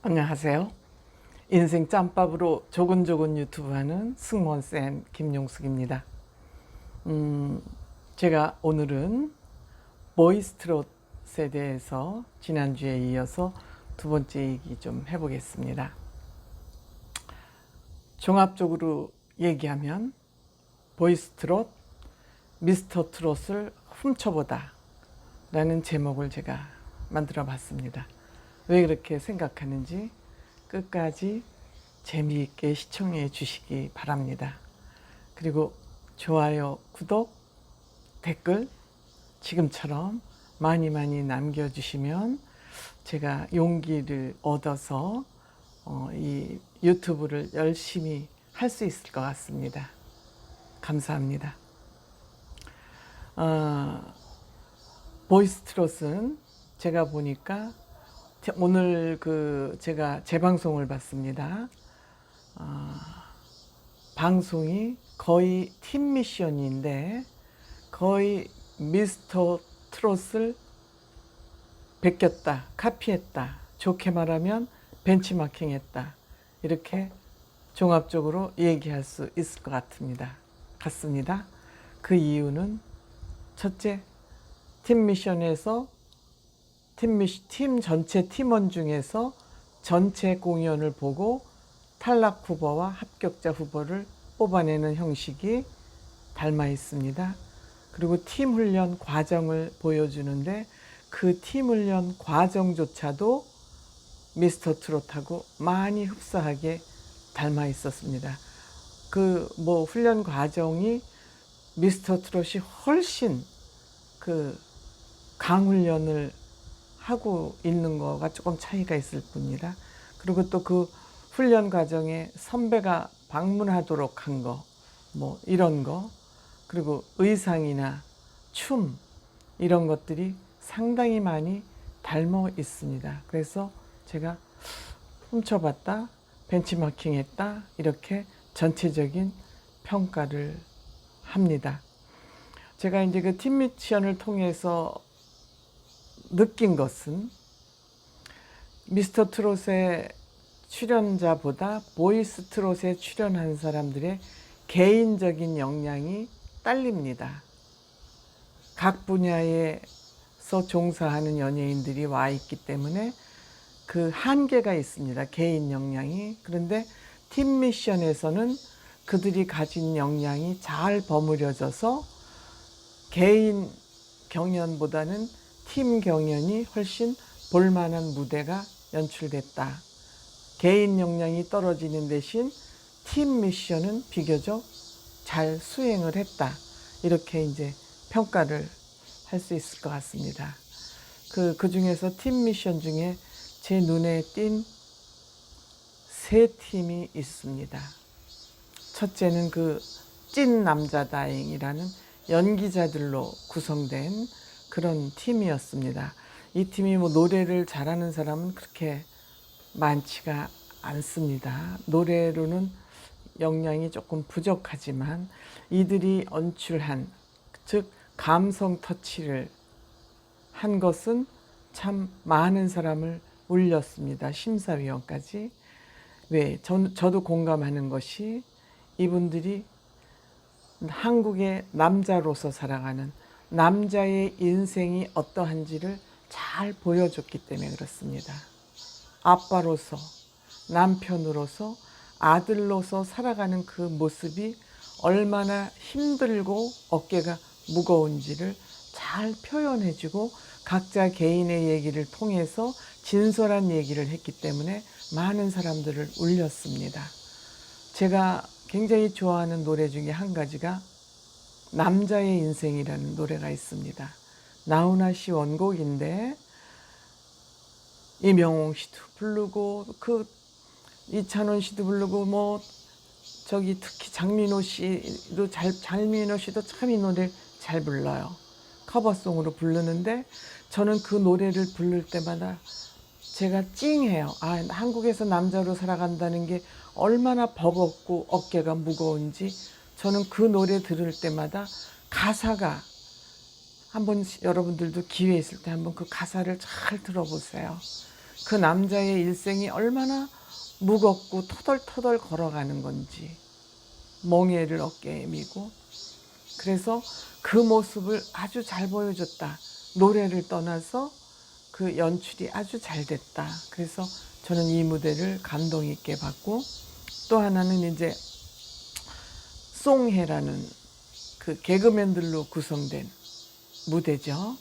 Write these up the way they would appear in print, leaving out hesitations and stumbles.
안녕하세요. 인생 짬밥으로 조근조근 유튜브 하는 승무원쌤 김용숙입니다. 제가 오늘은 보이스트롯에 대해서 지난주에 이어서 두 번째 얘기 좀 해보겠습니다. 종합적으로 얘기하면 보이스트롯, 미스터 트롯을 훔쳐보다 라는 제목을 제가 만들어 봤습니다. 왜 그렇게 생각하는지 끝까지 재미있게 시청해 주시기 바랍니다. 그리고 좋아요, 구독, 댓글 지금처럼 많이 남겨주시면 제가 용기를 얻어서 이 유튜브를 열심히 할 수 있을 것 같습니다. 감사합니다. 보이스트롯은 제가 보니까 오늘 제가 재방송을 봤습니다. 방송이 거의 팀 미션인데 거의 미스터 트롯을 베꼈다, 카피했다, 좋게 말하면 벤치마킹했다, 이렇게 종합적으로 얘기할 수 있을 것 같습니다. 그 이유는 첫째, 팀 미션에서 팀 전체 팀원 중에서 전체 공연을 보고 탈락 후보와 합격자 후보를 뽑아내는 형식이 닮아 있습니다. 그리고 팀 훈련 과정을 보여주는데 그 팀 훈련 과정조차도 미스터 트롯하고 많이 흡사하게 닮아 있었습니다. 훈련 과정이 미스터 트롯이 훨씬 강훈련을 하고 있는 거가 조금 차이가 있을 뿐이다. 그리고 또 그 훈련 과정에 선배가 방문하도록 한 거, 이런 거, 그리고 의상이나 춤, 이런 것들이 상당히 많이 닮아 있습니다. 그래서 제가 훔쳐봤다, 벤치마킹했다, 이렇게 전체적인 평가를 합니다. 제가 이제 그 팀 미션을 통해서 느낀 것은 미스터 트롯의 출연자보다 보이스 트롯에 출연한 사람들의 개인적인 역량이 딸립니다. 각 분야에서 종사하는 연예인들이 와 있기 때문에 그 한계가 있습니다. 개인 역량이. 그런데 팀 미션에서는 그들이 가진 역량이 잘 버무려져서 개인 경연보다는 팀 경연이 훨씬 볼만한 무대가 연출됐다. 개인 역량이 떨어지는 대신 팀 미션은 비교적 잘 수행을 했다. 이렇게 이제 평가를 할 수 있을 것 같습니다. 그 중에서 팀 미션 중에 제 눈에 띈 세 팀이 있습니다. 첫째는 찐 남자다잉이라는 연기자들로 구성된 그런 팀이었습니다. 이 팀이 노래를 잘하는 사람은 그렇게 많지가 않습니다. 노래로는 역량이 조금 부족하지만 이들이 연출한, 즉 감성 터치를 한 것은 참 많은 사람을 울렸습니다. 심사위원까지. 왜? 저도 공감하는 것이 이분들이 한국의 남자로서 살아가는 남자의 인생이 어떠한지를 잘 보여줬기 때문에 그렇습니다. 아빠로서, 남편으로서, 아들로서 살아가는 그 모습이 얼마나 힘들고 어깨가 무거운지를 잘 표현해주고 각자 개인의 얘기를 통해서 진솔한 얘기를 했기 때문에 많은 사람들을 울렸습니다. 제가 굉장히 좋아하는 노래 중에 한 가지가 남자의 인생이라는 노래가 있습니다. 나훈아 씨 원곡인데 이명웅 씨도 부르고 이찬원 씨도 부르고 특히 장민호 씨도 참 이 노래 잘 불러요. 커버송으로 부르는데 저는 그 노래를 부를 때마다 제가 찡해요. 한국에서 남자로 살아간다는 게 얼마나 버겁고 어깨가 무거운지 저는 그 노래 들을 때마다 가사가 한번 여러분들도 기회 있을 때 한번 그 가사를 잘 들어보세요. 그 남자의 일생이 얼마나 무겁고 터덜터덜 걸어가는 건지 멍에를 어깨에 미고. 그래서 그 모습을 아주 잘 보여줬다. 노래를 떠나서 그 연출이 아주 잘 됐다. 그래서 저는 이 무대를 감동 있게 봤고, 또 하나는 이제 송해라는 그 개그맨들로 구성된 무대죠.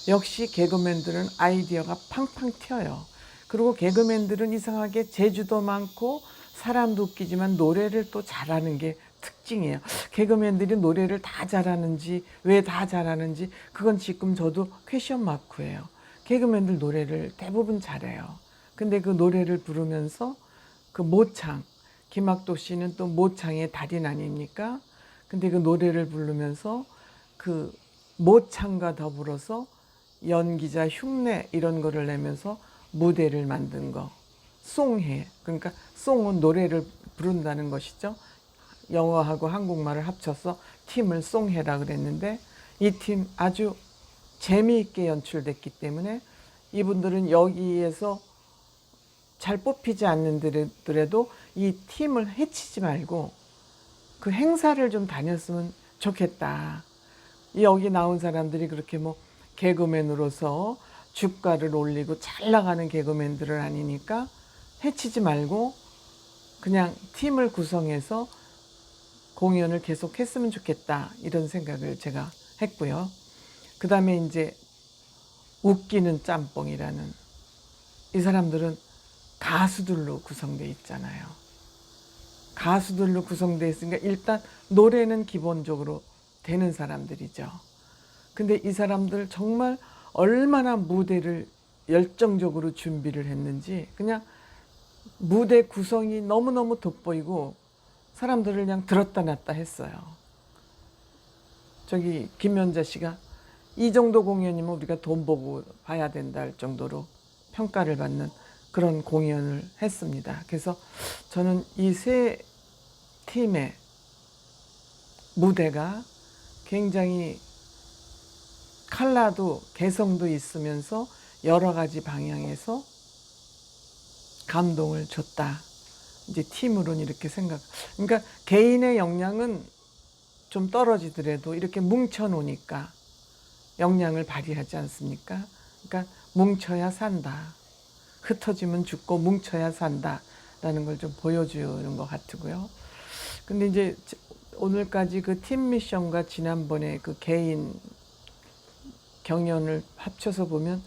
역시 개그맨들은 아이디어가 팡팡 튀어요. 그리고 개그맨들은 이상하게 재주도 많고 사람도 웃기지만 노래를 또 잘하는 게 특징이에요. 개그맨들이 노래를 다 잘하는지, 왜 다 잘하는지 그건 지금 저도 퀘션 마크예요. 개그맨들 노래를 대부분 잘해요. 근데 그 노래를 부르면서 그 모창, 김학도 씨는 또 모창의 달인 아닙니까? 근데 그 노래를 부르면서 그 모창과 더불어서 연기자 흉내 이런 거를 내면서 무대를 만든 거. 송해. 그러니까 송은 노래를 부른다는 것이죠. 영어하고 한국말을 합쳐서 팀을 송해라 그랬는데, 이 팀 아주 재미있게 연출됐기 때문에 이분들은 여기에서 잘 뽑히지 않는더라도 이 팀을 해치지 말고 그 행사를 좀 다녔으면 좋겠다. 여기 나온 사람들이 그렇게 뭐 개그맨으로서 주가를 올리고 잘 나가는 개그맨들은 아니니까 해치지 말고 그냥 팀을 구성해서 공연을 계속 했으면 좋겠다, 이런 생각을 제가 했고요. 그 다음에 이제 웃기는 짬뽕이라는, 이 사람들은 가수들로 구성되어 있잖아요. 가수들로 구성되어 있으니까 일단 노래는 기본적으로 되는 사람들이죠. 근데 이 사람들 정말 얼마나 무대를 열정적으로 준비를 했는지, 그냥 무대 구성이 너무너무 돋보이고 사람들을 그냥 들었다 놨다 했어요. 저기 김연자 씨가 이 정도 공연이면 우리가 돈 보고 봐야 된다 할 정도로 평가를 받는 그런 공연을 했습니다. 그래서 저는 이 세 팀의 무대가 굉장히 컬러도 개성도 있으면서 여러 가지 방향에서 감동을 줬다. 이제 팀으로는 이렇게 생각. 그러니까 개인의 역량은 좀 떨어지더라도 이렇게 뭉쳐 놓으니까 역량을 발휘하지 않습니까? 그러니까 뭉쳐야 산다. 흩어지면 죽고 뭉쳐야 산다라는 걸 좀 보여주는 것 같고요. 근데 이제 오늘까지 그 팀 미션과 지난번에 그 개인 경연을 합쳐서 보면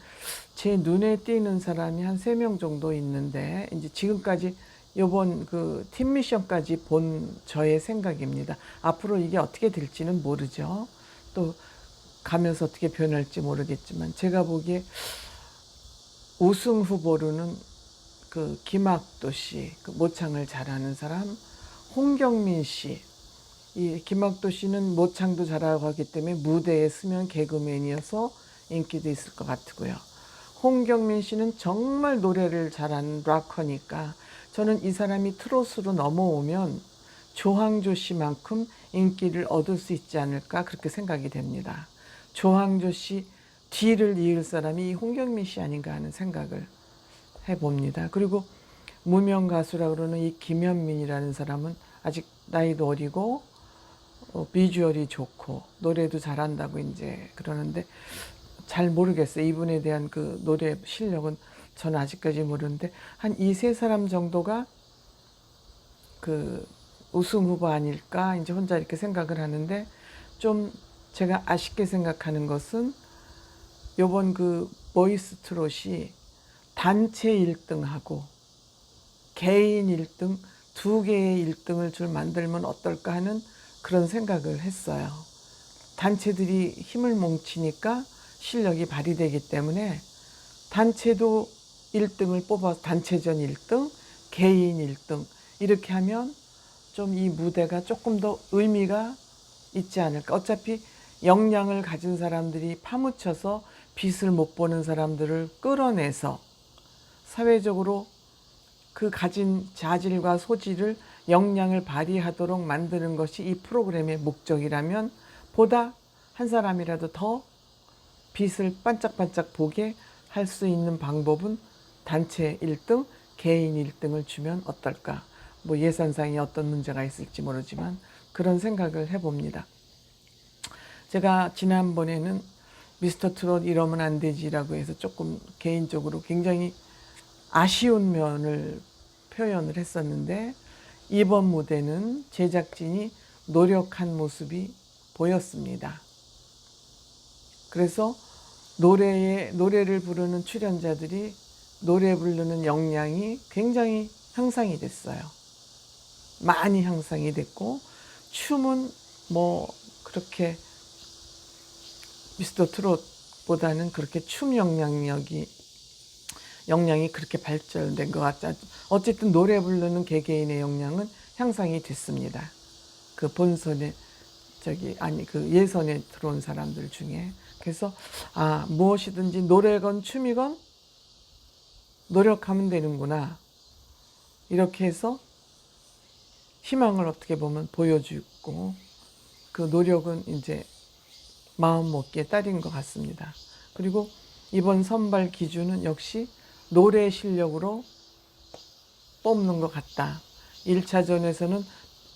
제 눈에 띄는 사람이 한 3명 정도 있는데, 이제 지금까지 요번 그 팀 미션까지 본 저의 생각입니다. 앞으로 이게 어떻게 될지는 모르죠. 또 가면서 어떻게 변할지 모르겠지만, 제가 보기에 우승 후보로는 그 김학도 씨, 그 모창을 잘하는 사람, 홍경민 씨. 이 김학도 씨는 모창도 잘하고 하기 때문에 무대에 서면 개그맨이어서 인기도 있을 것 같고요. 홍경민 씨는 정말 노래를 잘하는 락커니까 저는 이 사람이 트로트로 넘어오면 조항조 씨만큼 인기를 얻을 수 있지 않을까, 그렇게 생각이 됩니다. 조항조 씨 뒤를 이을 사람이 홍경민 씨 아닌가 하는 생각을 해봅니다. 그리고 무명 가수라 그러는 이 김현민이라는 사람은 아직 나이도 어리고 비주얼이 좋고 노래도 잘한다고 이제 그러는데, 잘 모르겠어요. 이분에 대한 그 노래 실력은 저는 아직까지 모르는데, 한 2~3사람 정도가 그 우승 후보 아닐까 이제 혼자 이렇게 생각을 하는데, 좀 제가 아쉽게 생각하는 것은 요번 그 보이스 트롯이 단체 1등하고 개인 1등, 2개의 1등을 줄 만들면 어떨까 하는 그런 생각을 했어요. 단체들이 힘을 뭉치니까 실력이 발휘되기 때문에 단체도 1등을 뽑아서 단체전 1등, 개인 1등 이렇게 하면 좀 이 무대가 조금 더 의미가 있지 않을까. 어차피 역량을 가진 사람들이 파묻혀서 빛을 못 보는 사람들을 끌어내서 사회적으로 그 가진 자질과 소질을 역량을 발휘하도록 만드는 것이 이 프로그램의 목적이라면, 보다 한 사람이라도 더 빛을 반짝반짝 보게 할 수 있는 방법은 단체 1등, 개인 1등을 주면 어떨까? 뭐 예산상에 어떤 문제가 있을지 모르지만 그런 생각을 해봅니다. 제가 지난번에는 미스터 트롯 이러면 안 되지라고 해서 조금 개인적으로 굉장히 아쉬운 면을 표현을 했었는데, 이번 무대는 제작진이 노력한 모습이 보였습니다. 그래서 노래를 부르는 출연자들이 노래 부르는 역량이 굉장히 향상이 됐어요. 많이 향상이 됐고, 춤은 뭐 그렇게 미스터 트롯보다는 그렇게 춤 역량이 그렇게 발전된 것 같지 않죠. 어쨌든 노래 부르는 개개인의 역량은 향상이 됐습니다. 그 본선에 그 예선에 들어온 사람들 중에. 그래서 무엇이든지 노래건 춤이건 노력하면 되는구나, 이렇게 해서 희망을 어떻게 보면 보여주고, 그 노력은 이제 마음 먹기에 따른 것 같습니다. 그리고 이번 선발 기준은 역시 노래 실력으로 뽑는 것 같다. 1차전에서는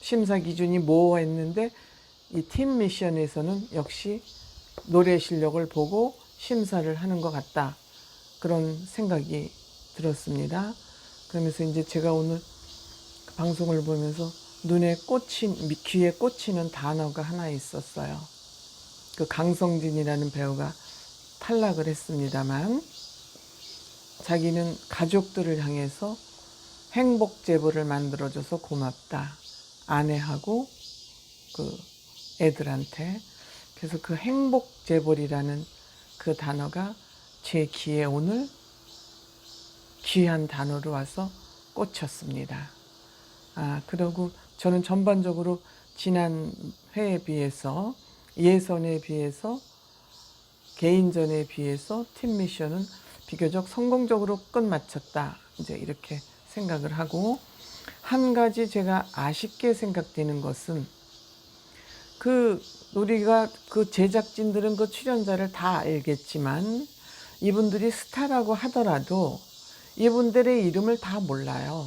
심사 기준이 모호했는데 이 팀 미션에서는 역시 노래 실력을 보고 심사를 하는 것 같다. 그런 생각이 들었습니다. 그러면서 이제 제가 오늘 방송을 보면서 귀에 꽂히는 단어가 하나 있었어요. 그 강성진이라는 배우가 탈락을 했습니다만, 자기는 가족들을 향해서 행복 제보를 만들어줘서 고맙다. 아내하고 그 애들한테. 그래서 그 행복 제보리라는 그 단어가 제 귀에 오늘 귀한 단어로 와서 꽂혔습니다. 그리고 저는 전반적으로 지난 회에 비해서, 예선에 비해서, 개인전에 비해서 팀 미션은 비교적 성공적으로 끝마쳤다, 이제 이렇게 생각을 하고, 한 가지 제가 아쉽게 생각되는 것은, 우리가 그 제작진들은 그 출연자를 다 알겠지만 이분들이 스타라고 하더라도 이분들의 이름을 다 몰라요.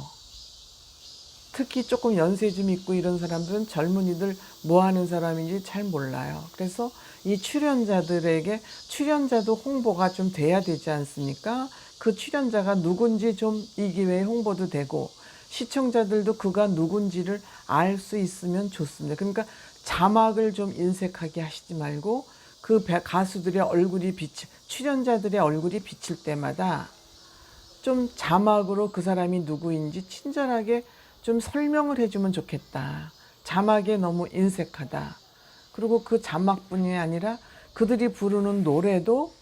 특히 조금 연세 좀 있고 이런 사람들은 젊은이들 뭐 하는 사람인지 잘 몰라요. 그래서 이 출연자들에게, 출연자도 홍보가 좀 돼야 되지 않습니까? 그 출연자가 누군지 좀 이 기회에 홍보도 되고, 시청자들도 그가 누군지를 알 수 있으면 좋습니다. 그러니까 자막을 좀 인색하게 하시지 말고, 그 가수들의 얼굴이 출연자들의 얼굴이 비칠 때마다 좀 자막으로 그 사람이 누구인지 친절하게 좀 설명을 해주면 좋겠다. 자막에 너무 인색하다. 그리고 그 자막뿐이 아니라 그들이 부르는 노래도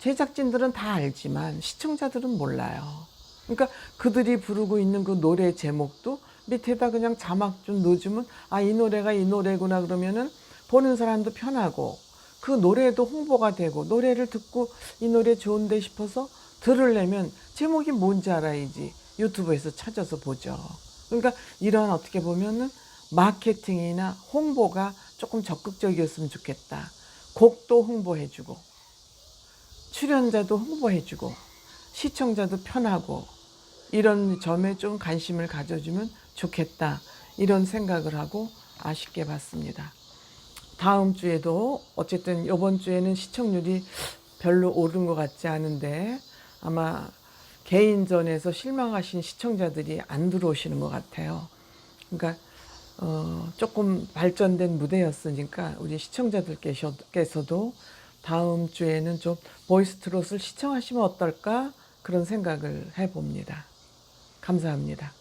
제작진들은 다 알지만 시청자들은 몰라요. 그러니까 그들이 부르고 있는 그 노래 제목도 밑에다 그냥 자막 좀 넣어주면 이 노래가 이 노래구나, 그러면은 보는 사람도 편하고 그 노래도 홍보가 되고, 노래를 듣고 이 노래 좋은데 싶어서 들으려면 제목이 뭔지 알아야지 유튜브에서 찾아서 보죠. 그러니까 이런, 어떻게 보면은 마케팅이나 홍보가 조금 적극적이었으면 좋겠다. 곡도 홍보해주고, 출연자도 홍보해주고, 시청자도 편하고, 이런 점에 좀 관심을 가져주면 좋겠다, 이런 생각을 하고 아쉽게 봤습니다. 다음 주에도, 어쨌든 이번 주에는 시청률이 별로 오른 것 같지 않은데 아마 개인전에서 실망하신 시청자들이 안 들어오시는 것 같아요. 그러니까 조금 발전된 무대였으니까 우리 시청자들께서도 다음 주에는 좀 보이스 트롯을 시청하시면 어떨까, 그런 생각을 해봅니다. 감사합니다.